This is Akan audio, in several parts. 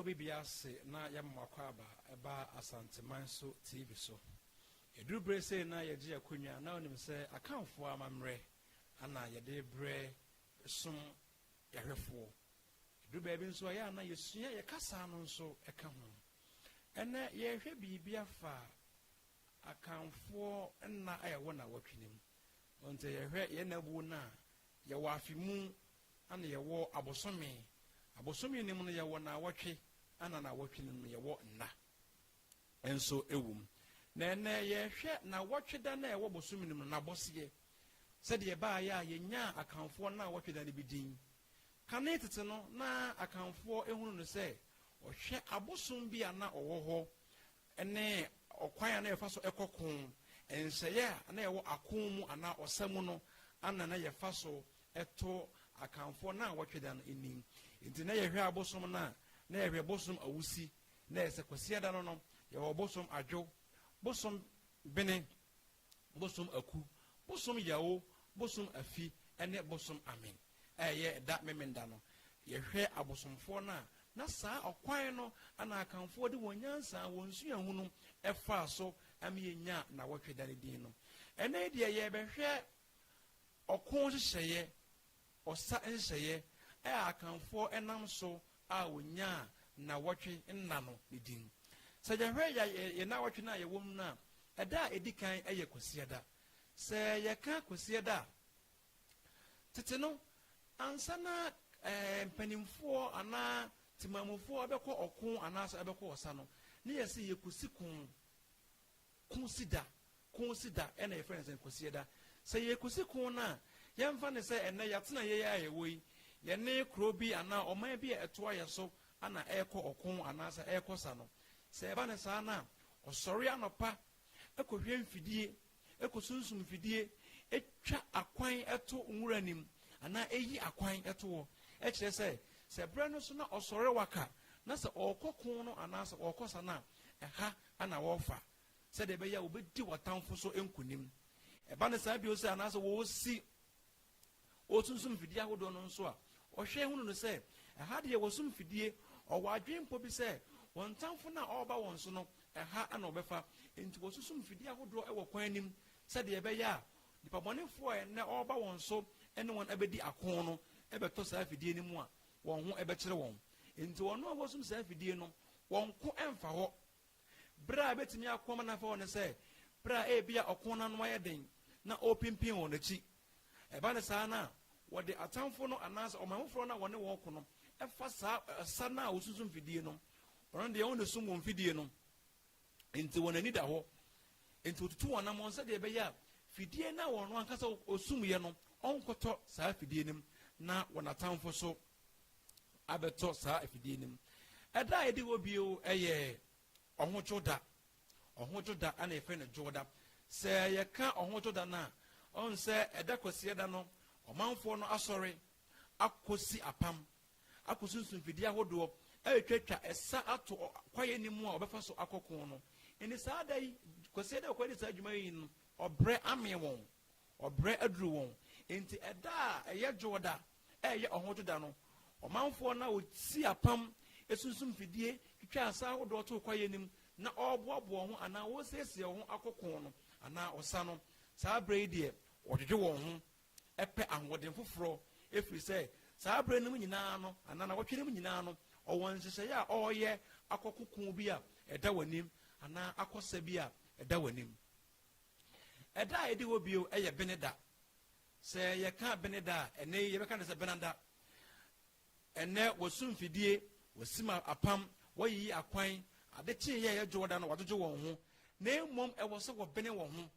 Bibia say na Yamakwaba eba Asante Manso TV so. Edu bre say na yeji akonya na onim say akanfo amamre ana yede bre som yahwefo. Edu ba bi nso ya na yesua ye kasa no nso eka ho. Ene ye hwe bibia fa akanfo na ayewo na watwenem. Onte ye hwe ye nabu na ye wa afimu ana ye wo abosome. Abosomi nim no ye wo na watwe ana na watwe nim ye wo nna. Enso ewum. Na ene ye hwe na watwe da na ye wo bosomi nim na boseye. Se de ba ya ye nya akanfo na watwe da ne bidin. Kanetete no na akanfo ehunu no se ohwe abosom bi ana owo ho ene okwan na ye fa so ekokon enseye na ye wo akon mu ana osamu no ana na ye fa so eto akanfo na watwe da no enim. Inti na ye hwe abosom na ye hwe bosom awusi na ye se kwasiya da no ye wo bosom adwo bosom bene bosom aku bosom yawo bosom afi ene bosom amen ye da memenda no ye hwe abosomfo na saa okwan no ana akanfo de wonyansa wonsu ahunu efa so ame nya na watwe da ne din no ene de ye be hwe okon hyehye osa nhye akanfo enam so a wonya na watwe nna no ne din se je hwe ye na watwe na ye wom na eda edikan eye kwasieda se ye ka kwasieda tete no ansana mpanimfo ana timamufo abekọ okun anasa abekọ osa no ne yesi ye kusikun konsida ena ye friends en kwasieda se ye kusikun na ye mfa ne se enne yatena ye ya yewoi ye ne krobi ana oman bi eto aye so ana ekọ okun anasa ekọ sa no se eba ne sa na osori anopa ekohwe mfidie ekosunsum mfidie etwa akwan eto nwuranim ana eyi akwan eto wo ekire se bre no so na osori waka na se okokun no anasa okosa na eha ana wofa se de be ya obedi watamfo so enkunim eba ne sa bi o se anasa wo si osunsum mfidie ahodo no nso a ohwe hunu no se eha de wo sum mfidie owadwempo bi se wontamfo na oba won so no eha ana obefa enti wo susum mfidie ahodo ewo kwan nim se de be ya dipabonefo e na oba won so ene won abedi akon no ebeto sa afidie ni mu a won ho ebekire won enti won no wosum sa afidie no won ko emfa ho bra betimi akoma na fa won se bra e bia okon na no yeden na opimpin won achi eba ne sa na wode atamfo no anasa omanfo na won won ko no efa sa na wosusum fidie no won de won sum won fidie no enti won ani da ho enti otutu won na mon se de be ya fidie na won no ankasa osum ye no onkoto saa fidie nim na wonatamfo so abeto saa fidie nim eda edi wo bio eye ohochoda ana efe ne joda se ye ka ohochoda na on se eda kwasiye da no omanfo no asori akosi apam akosunsun fidie ahodo etwetwa esa ato kwaye nimu a obefa so akokon no eni saa dai kwasiye da kwadi saa adwuma yi no obre ame won obre aduru won enti eda eye joda eye ohojoda no omanfo na oti apam esunsum fidie twitwa asa ahodo to kwaye nim na oboabo ho ana wo sesie ho akokon no ana osa no saa brede odwedwe won ho epe anwodem foforo efiri se saa bre nim nyina no ana na wotwenem nyina no owon hyehyɛ ya oye akokokon bi a eda wanim ana akosa bi a eda wanim eda edi wo bio eye beneda se ye ka beneda ene ye be ka se benanda ene wosum fidie wasima apam wayi akwan ade tie ye joda no wadojo won ho na emom ewo se wo bene won ho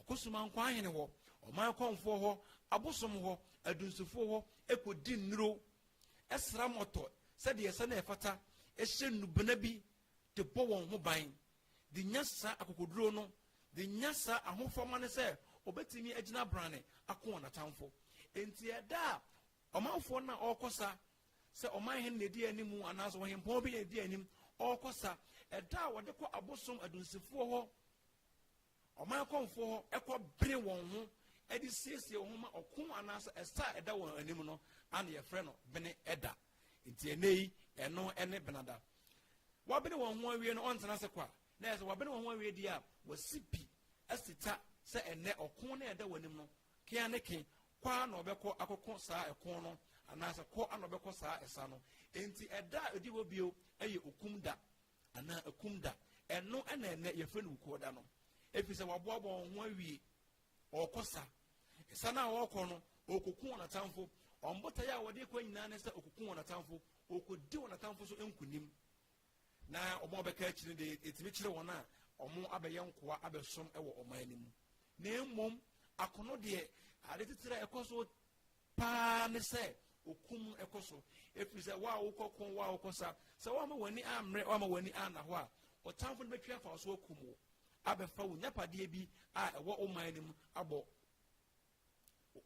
okosuma nkwa ahene wo oman konfo ho abosom ho adunsufo ho ekodi nnuro esra moto se de yesa na efata ehye nubena bi de bo won ho ban de nyasa akokoduro no de nyasa ahofoma ne se obetimi agina brane akon na tamfo enti eda omanfo na okosa se oman hen ne di animu anaso wo hempo bi ne di anim okosa eda wode ko abosom adunsifo ho oman konfo ho ekọ bere won ho edi siesie ho ma okun anaso esa eda won anim no ana ye frɛ no bene eda enti enei eno ene benada wabene wɔn ho awie no ɔntena se kwa na yɛ sɛ wabene wɔn ho awie di a wɔsi pi asita sɛ ɛnɛ ɔko na ɛda w'anim no kea ne ke kwa na ɔbɛkɔ akɔkɔ saa ɛko no anaasɛ kɔ ana ɔbɛkɔ saa ɛsa no enti ɛda a ɛdi hɔ bio ɛyɛ okum da anaa akum da ɛno ɛna ɛnɛ yɛfrɛ no wukuo da no ɛfiri sɛ waboaboa wɔn ho awie ɔkɔ sa ɛsa no a wɔkɔ no ɔkɔku wɔn atamfo ɔmbɔta yɛ a wɔde kɔ nyinaa ne sɛ ɔkɔku wɔn atamfo ɔkɔdi wɔn atamfo so nkunim na ɔmo ɔbɛka akyiri de ɛtumi kyerɛ wɔn a ɔmo abɛyɛ nkoa abɛsom ɛwɔ ɔman no mu na mmom akono deɛ ade titire ɛkɔ so paa ne sɛ okum ɛkɔ so ɛfiri sɛ waa wokɔ ko waa wokɔ sa sɛ wɔama w'ani ammerɛ wɔama w'ani ana hɔ a ɔtamfo no bɛtwa afa so akum wo abɛfa wo nyapadeɛ bi a ɛwɔ ɔman no mu abɔ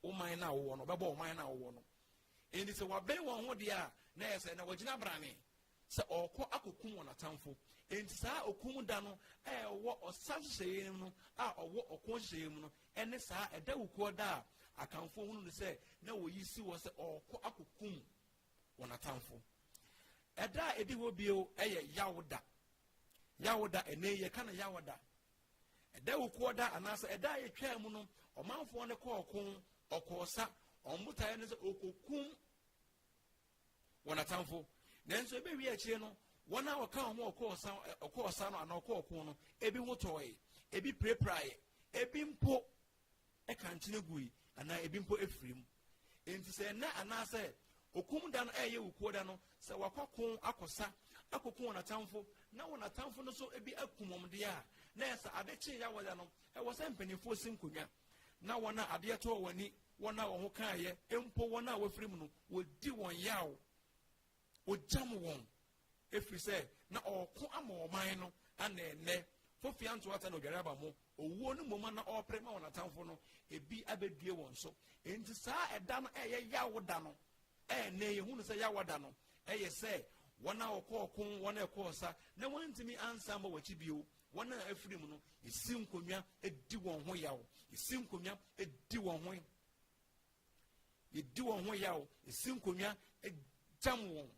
ɔman no a wowɔ no ɔbɛbɔ ɔman no a wowɔ no ɛnti sɛ wabɛn wɔn ho deɛ a na ɛyɛ sɛ na wɔgyina brane sɛ ɔkɔ akɔkum wɔn atamfo ɛnti saa okum da no a ɛwɔ ɔsa hyehyɛeɛ mu no a ɔwɔ ɔko hyehyɛeɛ mu no ɛne saa ɛda wukuo da a akamfo hunu no sɛ na wɔyi si wɔ sɛ ɔkɔ akɔkum wɔn atamfo ɛda a ɛdi hɔ bio ɛyɛ yawoda yawoda ɛnɛ yɛ ka na yawoda ɛda wukuo da anaasɛ ɛda a yɛtwaa mu no ɔmanfoɔ no kɔ ɔko ɔkɔɔsa ɔmbotaeɛ no sɛ ɔkɔkum wɔn atamfo nanso ɛbɛwie akyire no wɔn a wɔka wɔn ɔkɔɔsa no anaa ɔkɔ ɔko no ebi ho tɔɔɛ ebi piraepiraeɛ ebi mpo ɛka nkyene gui anaa ebi mpo efiri mu nti sɛ ɛnɛ anaasɛ okum da no ɛyɛ wukuo da no sɛ wakɔ ko akɔsa akɔkum wɔn atamfo na wɔn atamfo no so ebi akum wɔn deɛ a na yɛ sɛ adekye yɛ awɔ da no ɛwɔ sɛ mpanimfoɔ si nkonnwa na wɔn a adeɛ tɔɔ wɔn ani wɔn a wɔn ho kaayɛ mpo wɔn a wɔfiri mu no wɔdi wɔn yaw wɔgyam wɔn ɛfiri sɛ na ɔko ama ɔman no ana ɛnɛ fofia ntoata na odware aba mo owuo no mmom na ɔpere ma wɔn atamfo no ebi abɛdue wɔn so enti saa ɛda no ɛyɛ yawo da no ɛnɛ yɛhu no sɛ yawo da no ɛyɛ sɛ wɔn a wɔkɔ ɔko wɔn a ɛkɔ ɔsa na wɔntumi ansa ma wɔkyi bio wɔn a afiri mu no esi nkonnwa edi wɔn ho yaw esi nkonnwa edi wɔn ho yɛdi wɔn ho yaw esi nkonnwa egyam wɔn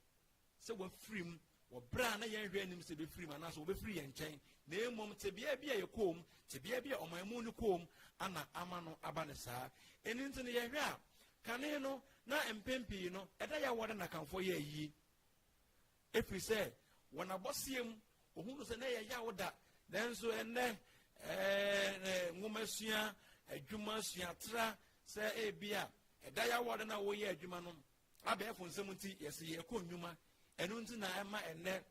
sɛ wɔafiri mu wɔbrɛ a na yɛnhwɛ anim sɛ bɛfiri mu anaasɛ wɔbɛfiri yɛn nkyɛn na mmom tebea bi a yɛkɔɔ mu tebea bi a ɔman mu no kɔɔ mu ana ama no aba ne saa ɛno nti no yɛhwɛ a kane no na mpɛn pii no ɛda yɛ wɔde nakamfoɔ yɛ ayi ɛfiri sɛ wɔn abɔseɛ mu ohunu sɛ na yɛ yawo da nanso ɛnɛ nwoma sua adwuma suatra sɛ ebi a ɛda yɛ wɔde na wɔyɛ adwuma no abɛɛfo nsɛm nti yɛsɛ yɛkɔ nnwuma ɛno nti na ɛma ɛnɛ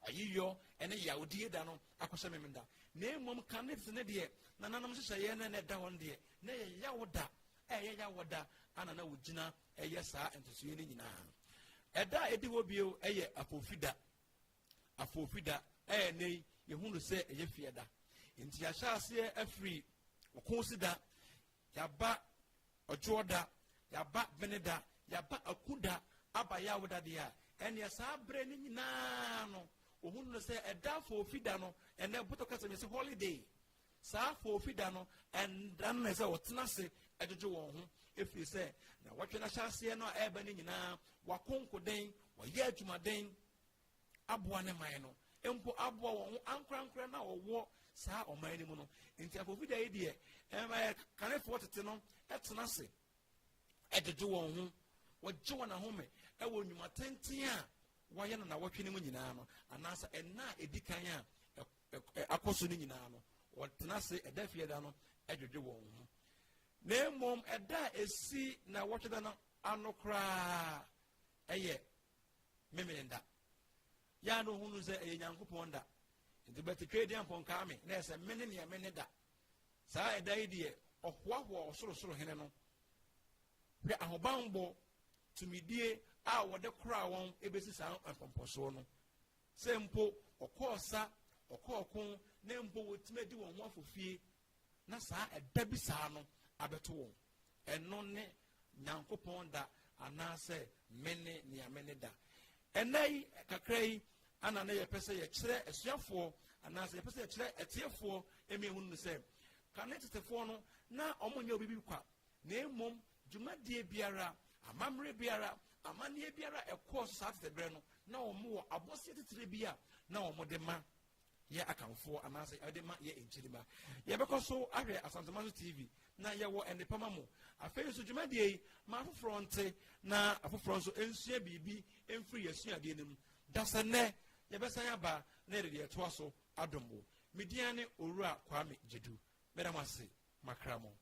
ayiyɔ ɛne yawodie da no akɔhyɛ memenda na mmom kane te ne deɛ na nanam hyehyɛeɛ no na ɛda hɔ no deɛ na ɛyɛ yawo da ɛyɛ yawo da ana na wɔgyina ɛyɛ saa ntosoeɛ no nyinaa ɛda a ɛdi hɔ bio ɛyɛ afofida ɛyɛ nne yɛhunu sɛ ɛyɛ fie da nti yɛahyɛ aseɛ afiri ɔko si da yɛaba ɔdwoɔ da yɛaba bene da yɛaba aku da aba yawo da deɛ a ɛnea saa berɛ no nyinaa no ohunu no sɛ ɛda afofida no ɛnɛ botɔ kasa mi sɛ holiday saa afofida no ɛnda no na sɛ wɔtena ase ɛdwodwo wɔn ho ɛfiri sɛ na wɔtwe no ahyɛ aseɛ no a ɛreba no nyinaa wakonkoden wɔyɛ adwumaden aboa ne man no mpo aboa wɔn ho ankorankora na wɔwɔ saa ɔman no mu no nti afofida yi deɛ kanefoɔ tete no ɛtena ase ɛdwodwo wɔn ho wɔgye wɔn ahome ɛwɔ nnwuma tenten a wɔyɛ no na wɔtwe no mu nyinaa no anaasɛ ɛna a ɛdi kan a akɔ so no nyinaa no wɔtena ase ɛda fie da no ɛdwodwo wɔn ho na mmom ɛda a ɛsi na wɔtwe da no ano koraa ɛyɛ memenda yɛa no ohunu sɛ ɛyɛ nyankopɔn da nti bɛtetwa di ampɔnkaa me na ɛsɛ mene nea mene da saa ɛda yi deɛ ɔhoahoa ɔsorosoro hene no hwɛ ahobanbɔ tumidie a wɔde kora wɔn ebesi saa mpɔmpɔsoɔ no sɛ mpo ɔkɔɔsa ɔkɔɔko na mpo wɔtumi adi wɔn ho afofie na saa ɛda bi saa no abɛto wɔn ɛno ne nyankopɔn da anaasɛ mene nea mene da ɛnɛ yi kakra yi ana ne yɛpɛ sɛ yɛkyerɛ asuafoɔ anaasɛ yɛpɛ sɛ yɛkyerɛ ɛteɛfoɔ ɛmi ehunu no sɛ kane tetefoɔ no na ɔmo nyɛ obi bi kwa na mmom dwumadie biara amammerɛ biara amanneɛ biara ɛkɔɔ so saa teteberɛ no na omo abosie titire bi a na omo de ma ye akamfo anase ade ma ye enchiriba ye beko so ahwe Asante TV na ye wo ende pama mo afei so dwumadie ma afofronte na afofronso ensua bibi emfiri yesua de nim dasane ye besan aba na de ye to so adombo mediane owura Kwame Jedu medamase makramo